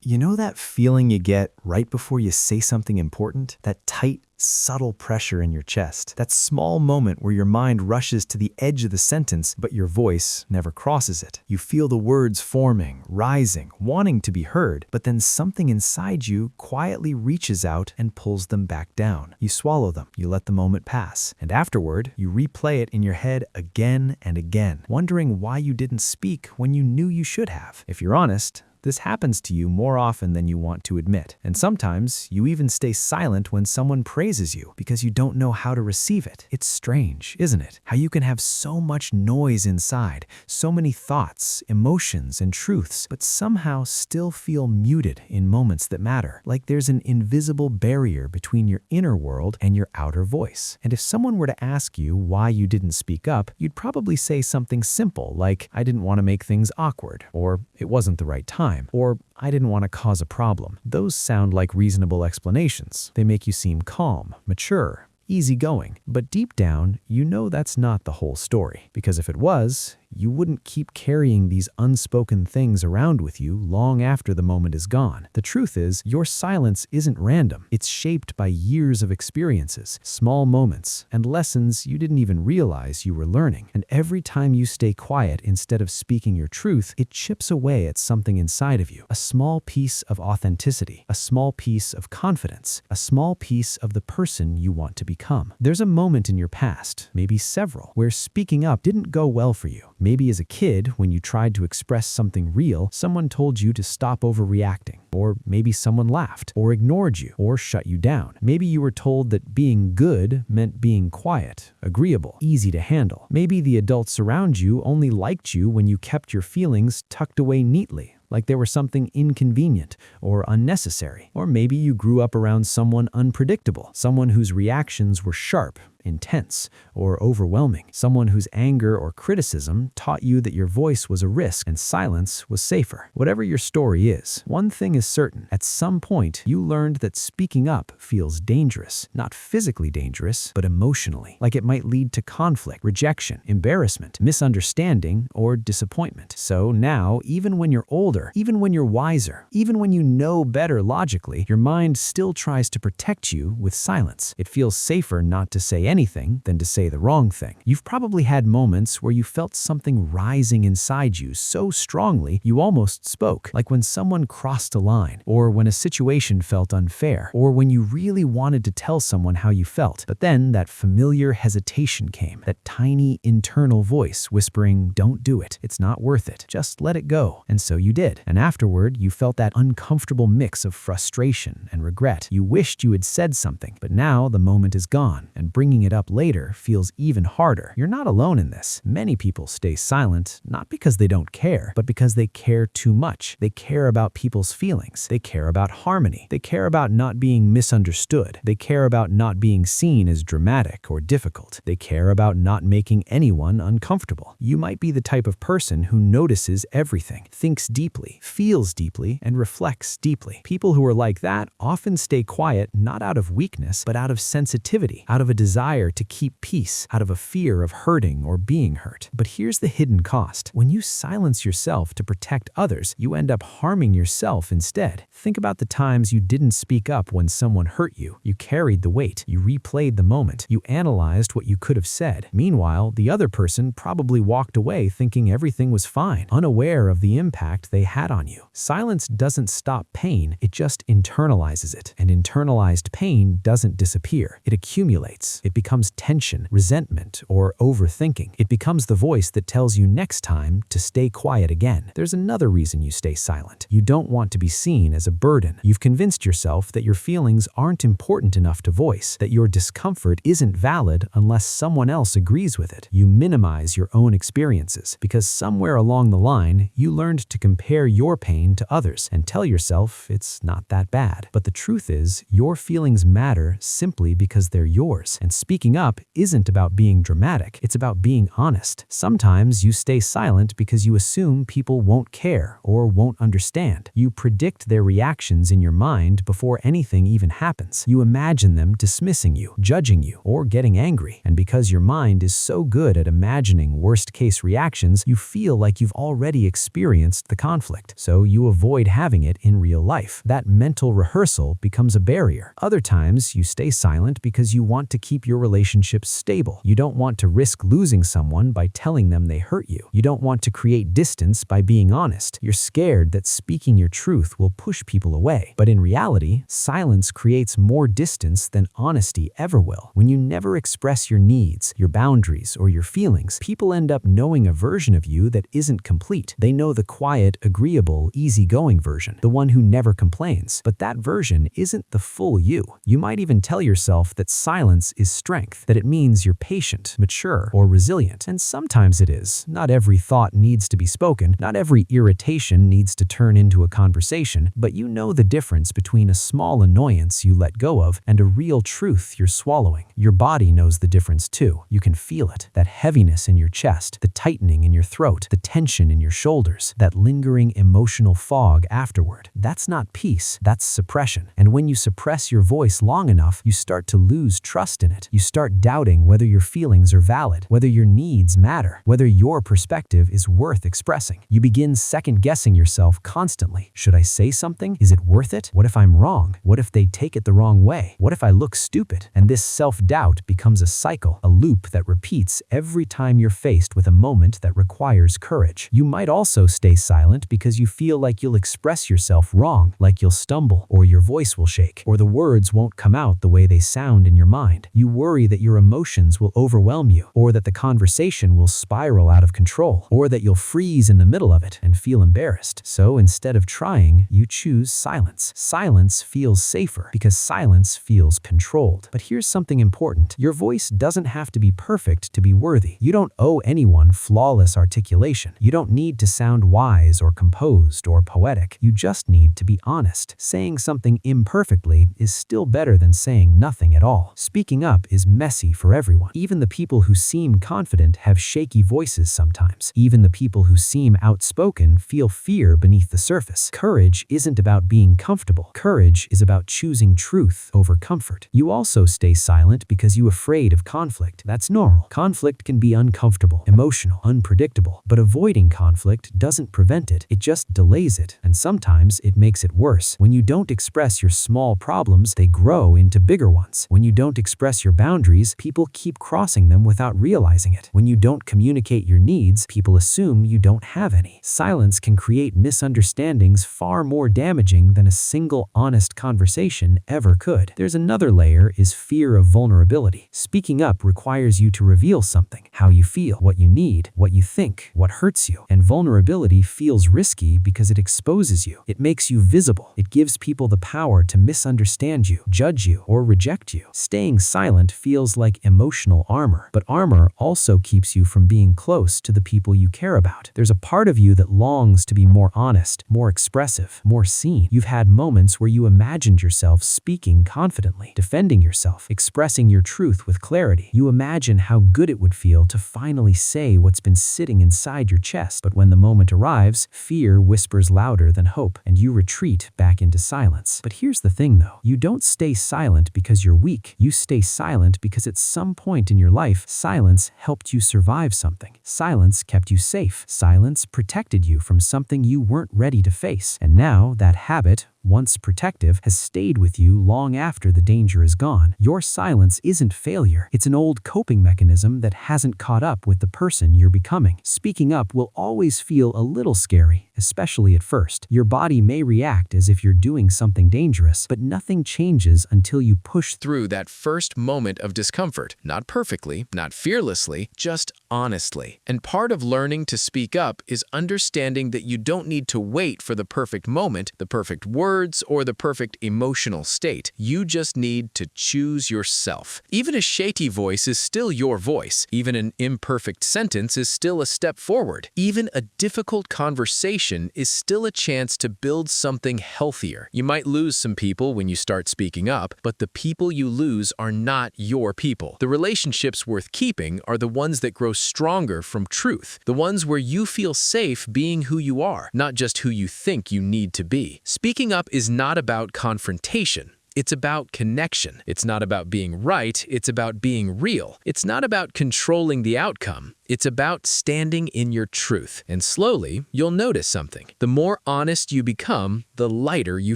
You know that feeling you get right before you say something important? That tight, subtle pressure in your chest. That small moment where your mind rushes to the edge of the sentence, but your voice never crosses it. You feel the words forming, rising, wanting to be heard, but then something inside you quietly reaches out and pulls them back down. You swallow them, you let the moment pass, and afterward, you replay it in your head again and again, wondering why you didn't speak when you knew you should have. If you're honest, this happens to you more often than you want to admit. And sometimes you even stay silent when someone praises you because you don't know how to receive it. It's strange, isn't it? How you can have so much noise inside, so many thoughts, emotions, and truths, but somehow still feel muted in moments that matter. Like there's an invisible barrier between your inner world and your outer voice. And if someone were to ask you why you didn't speak up, you'd probably say something simple like, "I didn't want to make things awkward," or "It wasn't the right time," or "I didn't want to cause a problem." Those sound like reasonable explanations. They make you seem calm, mature, easygoing. But deep down, you know that's not the whole story. Because if it was, you wouldn't keep carrying these unspoken things around with you long after the moment is gone. The truth is, your silence isn't random. It's shaped by years of experiences, small moments, and lessons you didn't even realize you were learning. And every time you stay quiet instead of speaking your truth, it chips away at something inside of you. A small piece of authenticity, a small piece of confidence, a small piece of the person you want to become. There's a moment in your past, maybe several, where speaking up didn't go well for you. Maybe as a kid, when you tried to express something real, someone told you to stop overreacting. Or maybe someone laughed, or ignored you, or shut you down. Maybe you were told that being good meant being quiet, agreeable, easy to handle. Maybe the adults around you only liked you when you kept your feelings tucked away neatly, like they were something inconvenient or unnecessary. Or maybe you grew up around someone unpredictable, someone whose reactions were sharp, intense, or overwhelming, someone whose anger or criticism taught you that your voice was a risk and silence was safer. Whatever your story is, one thing is certain. At some point, you learned that speaking up feels dangerous, not physically dangerous, but emotionally, like it might lead to conflict, rejection, embarrassment, misunderstanding, or disappointment. So now, even when you're older, even when you're wiser, even when you know better logically, your mind still tries to protect you with silence. It feels safer not to say anything than to say the wrong thing. You've probably had moments where you felt something rising inside you so strongly you almost spoke, like when someone crossed a line, or when a situation felt unfair, or when you really wanted to tell someone how you felt. But then that familiar hesitation came, that tiny internal voice whispering, "Don't do it. It's not worth it. Just let it go." And so you did. And afterward, you felt that uncomfortable mix of frustration and regret. You wished you had said something, but now the moment is gone, and bringing it up later feels even harder. You're not alone in this. Many people stay silent, not because they don't care, but because they care too much. They care about people's feelings. They care about harmony. They care about not being misunderstood. They care about not being seen as dramatic or difficult. They care about not making anyone uncomfortable. You might be the type of person who notices everything, thinks deeply, feels deeply, and reflects deeply. People who are like that often stay quiet not out of weakness, but out of sensitivity, out of a desire to keep peace, out of a fear of hurting or being hurt. But here's the hidden cost. When you silence yourself to protect others, you end up harming yourself instead. Think about the times you didn't speak up when someone hurt you. You carried the weight. You replayed the moment. You analyzed what you could have said. Meanwhile, the other person probably walked away thinking everything was fine, unaware of the impact they had on you. Silence doesn't stop pain, it just internalizes it. And internalized pain doesn't disappear. It accumulates. It becomes tension, resentment, or overthinking. It becomes the voice that tells you next time to stay quiet again. There's another reason you stay silent. You don't want to be seen as a burden. You've convinced yourself that your feelings aren't important enough to voice, that your discomfort isn't valid unless someone else agrees with it. You minimize your own experiences because somewhere along the line, you learned to compare your pain to others and tell yourself it's not that bad. But the truth is, your feelings matter simply because they're yours, and Speaking up isn't about being dramatic, it's about being honest. Sometimes you stay silent because you assume people won't care or won't understand. You predict their reactions in your mind before anything even happens. You imagine them dismissing you, judging you, or getting angry. And because your mind is so good at imagining worst-case reactions, you feel like you've already experienced the conflict. So you avoid having it in real life. That mental rehearsal becomes a barrier. Other times, you stay silent because you want to keep your relationships stable. You don't want to risk losing someone by telling them they hurt you. You don't want to create distance by being honest. You're scared that speaking your truth will push people away. But in reality, silence creates more distance than honesty ever will. When you never express your needs, your boundaries, or your feelings, people end up knowing a version of you that isn't complete. They know the quiet, agreeable, easygoing version, the one who never complains. But that version isn't the full you. You might even tell yourself that silence is strength, that it means you're patient, mature, or resilient. And sometimes it is. Not every thought needs to be spoken. Not every irritation needs to turn into a conversation. But you know the difference between a small annoyance you let go of and a real truth you're swallowing. Your body knows the difference too. You can feel it. That heaviness in your chest, the tightening in your throat, the tension in your shoulders, that lingering emotional fog afterward. That's not peace. That's suppression. And when you suppress your voice long enough, you start to lose trust in it. You start doubting whether your feelings are valid, whether your needs matter, whether your perspective is worth expressing. You begin second-guessing yourself constantly. Should I say something? Is it worth it? What if I'm wrong? What if they take it the wrong way? What if I look stupid? And this self-doubt becomes a cycle, a loop that repeats every time you're faced with a moment that requires courage. You might also stay silent because you feel like you'll express yourself wrong, like you'll stumble, or your voice will shake, or the words won't come out the way they sound in your mind. You worry that your emotions will overwhelm you, or that the conversation will spiral out of control, or that you'll freeze in the middle of it and feel embarrassed. So instead of trying, you choose silence. Silence feels safer because silence feels controlled. But here's something important. Your voice doesn't have to be perfect to be worthy. You don't owe anyone flawless articulation. You don't need to sound wise or composed or poetic. You just need to be honest. Saying something imperfectly is still better than saying nothing at all. Speaking up is messy for everyone. Even the people who seem confident have shaky voices sometimes. Even the people who seem outspoken feel fear beneath the surface. Courage isn't about being comfortable. Courage is about choosing truth over comfort. You also stay silent because you're afraid of conflict. That's normal. Conflict can be uncomfortable, emotional, unpredictable, but avoiding conflict doesn't prevent it. It just delays it, and sometimes it makes it worse. When you don't express your small problems, they grow into bigger ones. When you don't express your boundaries, people keep crossing them without realizing it. When you don't communicate your needs, people assume you don't have any. Silence can create misunderstandings far more damaging than a single honest conversation ever could. There's another layer is fear of vulnerability. Speaking up requires you to reveal something, how you feel, what you need, what you think, what hurts you. And vulnerability feels risky because it exposes you. It makes you visible. It gives people the power to misunderstand you, judge you, or reject you. Staying silent feels like emotional armor, but armor also keeps you from being close to the people you care about. There's a part of you that longs to be more honest, more expressive, more seen. You've had moments where you imagined yourself speaking confidently, defending yourself, expressing your truth with clarity. You imagine how good it would feel to finally say what's been sitting inside your chest. But when the moment arrives, fear whispers louder than hope, and you retreat back into silence. But here's the thing though, you don't stay silent because you're weak. You stay silent because at some point in your life, silence helped you survive something. Silence kept you safe. Silence protected you from something you weren't ready to face. And now that habit, once protective, has stayed with you long after the danger is gone. Your silence isn't failure. It's an old coping mechanism that hasn't caught up with the person you're becoming. Speaking up will always feel a little scary, especially at first. Your body may react as if you're doing something dangerous, but nothing changes until you push through that first moment of discomfort. Not perfectly, not fearlessly, just honestly. And part of learning to speak up is understanding that you don't need to wait for the perfect moment, the perfect word, words or the perfect emotional state. You just need to choose yourself. Even a shaky voice is still your voice. Even an imperfect sentence is still a step forward. Even a difficult conversation is still a chance to build something healthier. You might lose some people when you start speaking up, but the people you lose are not your people. The relationships worth keeping are the ones that grow stronger from truth, the ones where you feel safe being who you are, not just who you think you need to be. Speaking up is not about confrontation. It's about connection. It's not about being right, it's about being real. It's not about controlling the outcome. It's about standing in your truth. And slowly, you'll notice something. The more honest you become, the lighter you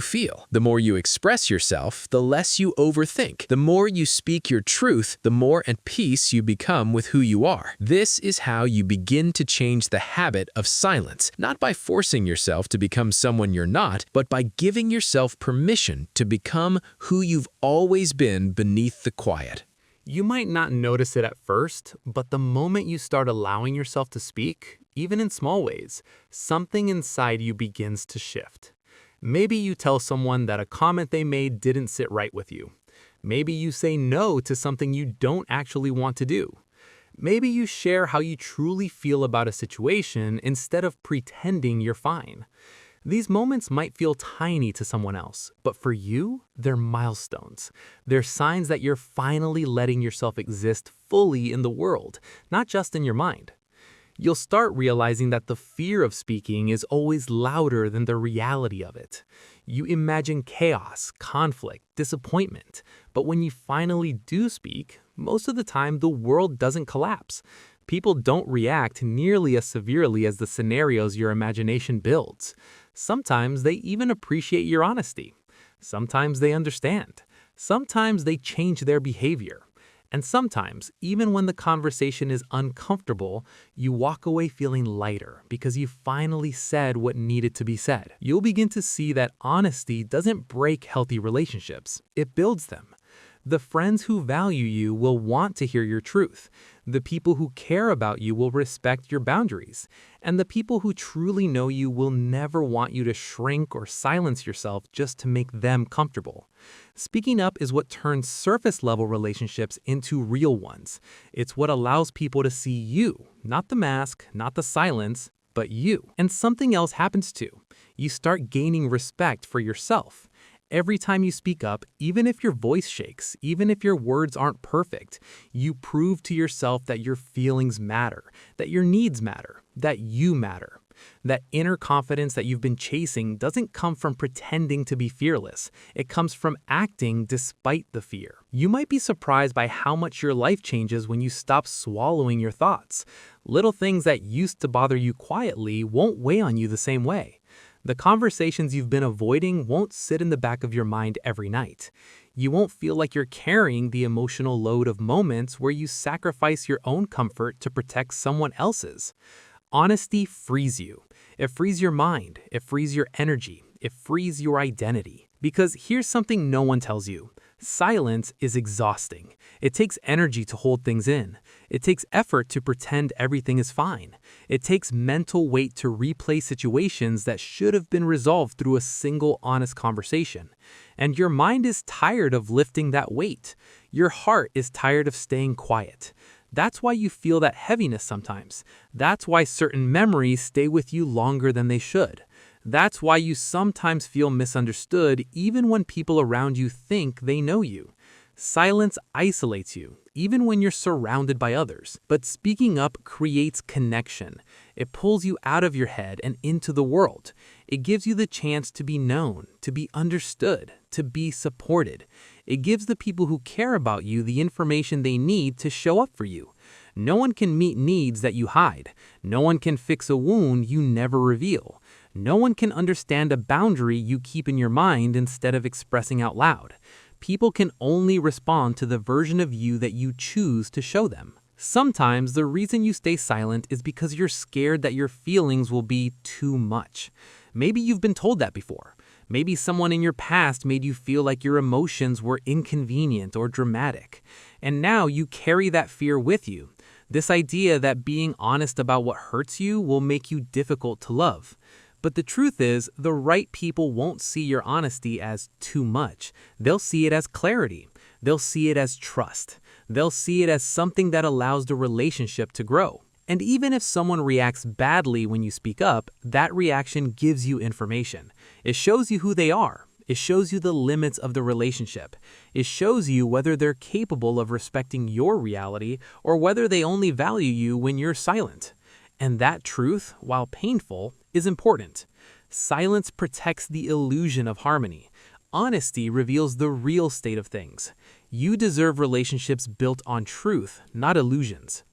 feel. The more you express yourself, the less you overthink. The more you speak your truth, the more at peace you become with who you are. This is how you begin to change the habit of silence, not by forcing yourself to become someone you're not, but by giving yourself permission to become who you've always been beneath the quiet. You might not notice it at first, but the moment you start allowing yourself to speak, even in small ways, something inside you begins to shift. Maybe you tell someone that a comment they made didn't sit right with you. Maybe you say no to something you don't actually want to do. Maybe you share how you truly feel about a situation instead of pretending you're fine. These moments might feel tiny to someone else, but for you, they're milestones. They're signs that you're finally letting yourself exist fully in the world, not just in your mind. You'll start realizing that the fear of speaking is always louder than the reality of it. You imagine chaos, conflict, disappointment, but when you finally do speak, most of the time the world doesn't collapse. People don't react nearly as severely as the scenarios your imagination builds. Sometimes they even appreciate your honesty. Sometimes they understand. Sometimes they change their behavior. And sometimes, even when the conversation is uncomfortable, you walk away feeling lighter because you finally said what needed to be said. You'll begin to see that honesty doesn't break healthy relationships, it builds them. The friends who value you will want to hear your truth. The people who care about you will respect your boundaries. And the people who truly know you will never want you to shrink or silence yourself just to make them comfortable. Speaking up is what turns surface-level relationships into real ones. It's what allows people to see you, not the mask, not the silence, but you. And something else happens too. You start gaining respect for yourself. Every time you speak up, even if your voice shakes, even if your words aren't perfect, you prove to yourself that your feelings matter, that your needs matter, that you matter. That inner confidence that you've been chasing doesn't come from pretending to be fearless. It comes from acting despite the fear. You might be surprised by how much your life changes when you stop swallowing your thoughts. Little things that used to bother you quietly won't weigh on you the same way. The conversations you've been avoiding won't sit in the back of your mind every night. You won't feel like you're carrying the emotional load of moments where you sacrifice your own comfort to protect someone else's. Honesty frees you. It frees your mind. It frees your energy. It frees your identity. Because here's something no one tells you. Silence is exhausting. It takes energy to hold things in. It takes effort to pretend everything is fine. It takes mental weight to replay situations that should have been resolved through a single honest conversation. And your mind is tired of lifting that weight. Your heart is tired of staying quiet. That's why you feel that heaviness sometimes. That's why certain memories stay with you longer than they should. That's why you sometimes feel misunderstood even when people around you think they know you. Silence isolates you, even when you're surrounded by others. But speaking up creates connection. It pulls you out of your head and into the world. It gives you the chance to be known, to be understood, to be supported. It gives the people who care about you the information they need to show up for you. No one can meet needs that you hide. No one can fix a wound you never reveal. No one can understand a boundary you keep in your mind instead of expressing out loud. People can only respond to the version of you that you choose to show them. Sometimes the reason you stay silent is because you're scared that your feelings will be too much. Maybe you've been told that before. Maybe someone in your past made you feel like your emotions were inconvenient or dramatic. And now you carry that fear with you. This idea that being honest about what hurts you will make you difficult to love. But the truth is, the right people won't see your honesty as too much. They'll see it as clarity. They'll see it as trust. They'll see it as something that allows the relationship to grow. And even if someone reacts badly when you speak up, that reaction gives you information. It shows you who they are. It shows you the limits of the relationship. It shows you whether they're capable of respecting your reality or whether they only value you when you're silent. And that truth, while painful, is important. Silence protects the illusion of harmony. Honesty reveals the real state of things. You deserve relationships built on truth, not illusions.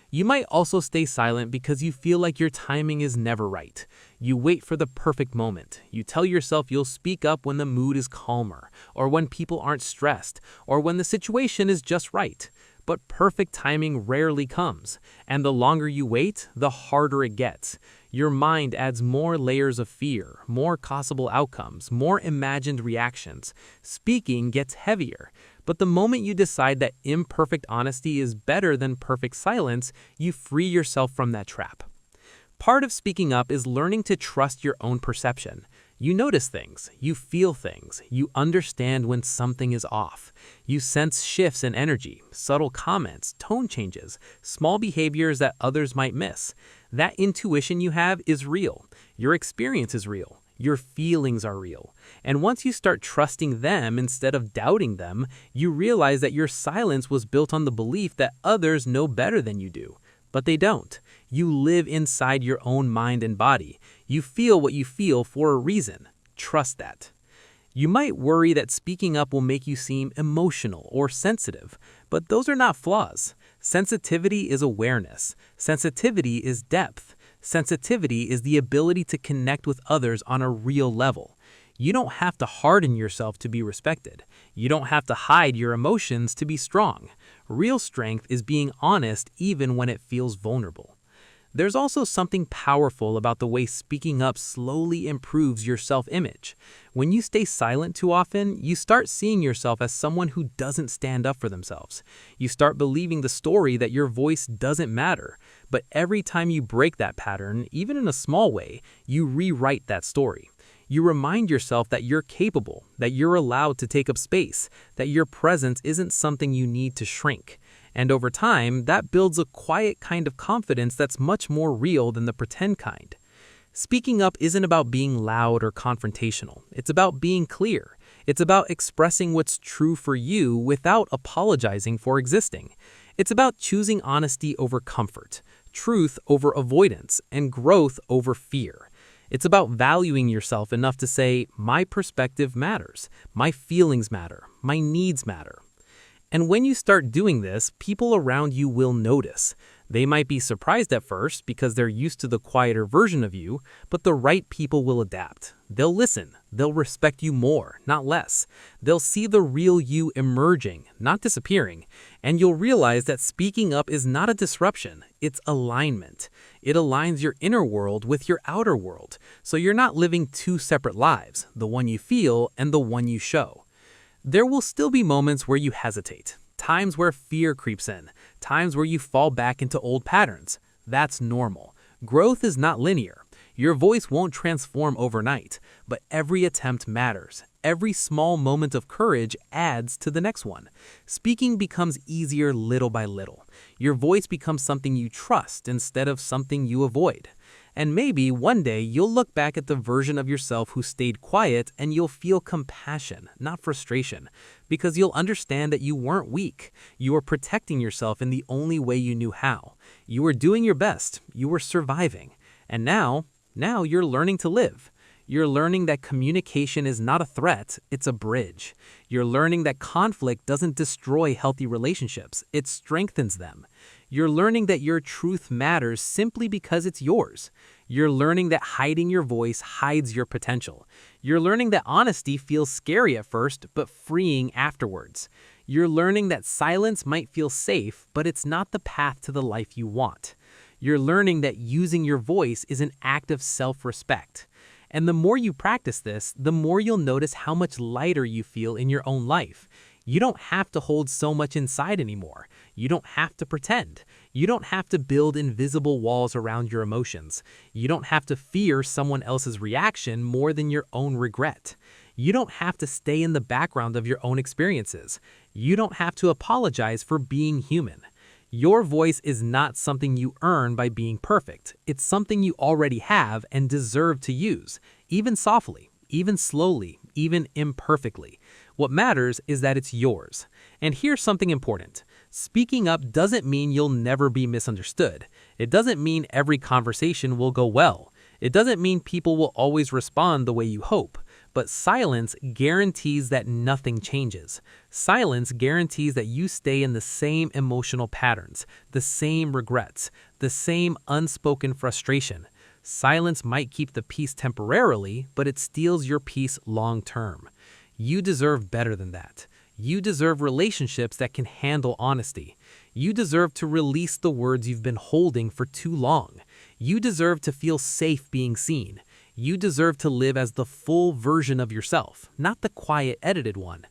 You might also stay silent because you feel like your timing is never right. You wait for the perfect moment. You tell yourself you'll speak up when the mood is calmer, or when people aren't stressed, or when the situation is just right. But perfect timing rarely comes, and the longer you wait, the harder it gets. Your mind adds more layers of fear, more possible outcomes, more imagined reactions. Speaking gets heavier. But the moment you decide that imperfect honesty is better than perfect silence, you free yourself from that trap. Part of speaking up is learning to trust your own perception. You notice things, you feel things, you understand when something is off. You sense shifts in energy, subtle comments, tone changes, small behaviors that others might miss. That intuition you have is real. Your experience is real. Your feelings are real. And once you start trusting them instead of doubting them, you realize that your silence was built on the belief that others know better than you do. But they don't. You live inside your own mind and body. You feel what you feel for a reason. Trust that. You might worry that speaking up will make you seem emotional or sensitive, but those are not flaws. Sensitivity is awareness. Sensitivity is depth. Sensitivity is the ability to connect with others on a real level. You don't have to harden yourself to be respected. You don't have to hide your emotions to be strong. Real strength is being honest even when it feels vulnerable. There's also something powerful about the way speaking up slowly improves your self-image. When you stay silent too often, you start seeing yourself as someone who doesn't stand up for themselves. You start believing the story that your voice doesn't matter. But every time you break that pattern, even in a small way, you rewrite that story. You remind yourself that you're capable, that you're allowed to take up space, that your presence isn't something you need to shrink. And over time, that builds a quiet kind of confidence that's much more real than the pretend kind. Speaking up isn't about being loud or confrontational. It's about being clear. It's about expressing what's true for you without apologizing for existing. It's about choosing honesty over comfort, truth over avoidance, and growth over fear. It's about valuing yourself enough to say, my perspective matters, my feelings matter, my needs matter. And when you start doing this, people around you will notice. They might be surprised at first because they're used to the quieter version of you, but the right people will adapt. They'll listen. They'll respect you more, not less. They'll see the real you emerging, not disappearing. And you'll realize that speaking up is not a disruption, it's alignment. It aligns your inner world with your outer world, so you're not living two separate lives, the one you feel and the one you show. There will still be moments where you hesitate, times where fear creeps in, times where you fall back into old patterns. That's normal. Growth is not linear. Your voice won't transform overnight, but every attempt matters. Every small moment of courage adds to the next one. Speaking becomes easier little by little. Your voice becomes something you trust instead of something you avoid. And maybe one day you'll look back at the version of yourself who stayed quiet and you'll feel compassion, not frustration, because you'll understand that you weren't weak. You were protecting yourself in the only way you knew how. You were doing your best. You were surviving. And now you're learning to live. You're learning that communication is not a threat, it's a bridge. You're learning that conflict doesn't destroy healthy relationships, it strengthens them. You're learning that your truth matters simply because it's yours. You're learning that hiding your voice hides your potential. You're learning that honesty feels scary at first, but freeing afterwards. You're learning that silence might feel safe, but it's not the path to the life you want. You're learning that using your voice is an act of self-respect. And the more you practice this, the more you'll notice how much lighter you feel in your own life. You don't have to hold so much inside anymore. You don't have to pretend. You don't have to build invisible walls around your emotions. You don't have to fear someone else's reaction more than your own regret. You don't have to stay in the background of your own experiences. You don't have to apologize for being human. Your voice is not something you earn by being perfect. It's something you already have and deserve to use, even softly, even slowly, even imperfectly. What matters is that it's yours. And here's something important. Speaking up doesn't mean you'll never be misunderstood. It doesn't mean every conversation will go well. It doesn't mean people will always respond the way you hope. But silence guarantees that nothing changes. Silence guarantees that you stay in the same emotional patterns, the same regrets, the same unspoken frustration. Silence might keep the peace temporarily, but it steals your peace long term. You deserve better than that. You deserve relationships that can handle honesty. You deserve to release the words you've been holding for too long. You deserve to feel safe being seen. You deserve to live as the full version of yourself, not the quiet, edited one.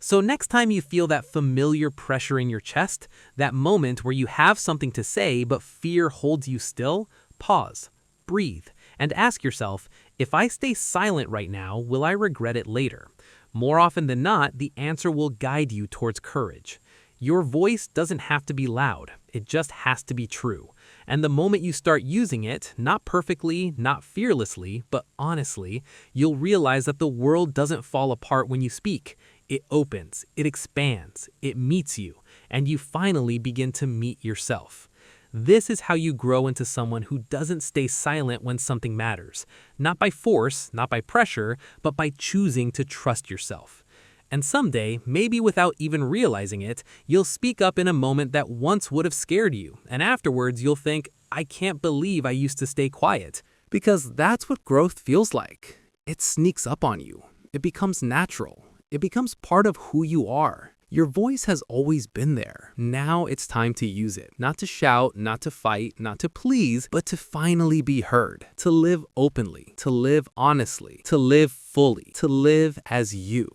So next time you feel that familiar pressure in your chest, that moment where you have something to say but fear holds you still, pause, breathe, and ask yourself, if I stay silent right now, will I regret it later? More often than not, the answer will guide you towards courage. Your voice doesn't have to be loud, it just has to be true. And the moment you start using it, not perfectly, not fearlessly, but honestly, you'll realize that the world doesn't fall apart when you speak. It opens, it expands, it meets you, and you finally begin to meet yourself. This is how you grow into someone who doesn't stay silent when something matters. Not by force, not by pressure, but by choosing to trust yourself. And someday, maybe without even realizing it, you'll speak up in a moment that once would have scared you, and afterwards you'll think, I can't believe I used to stay quiet. Because that's what growth feels like. It sneaks up on you. It becomes natural. It becomes part of who you are. Your voice has always been there. Now it's time to use it. Not to shout, not to fight, not to please, but to finally be heard. To live openly, to live honestly, to live fully, to live as you.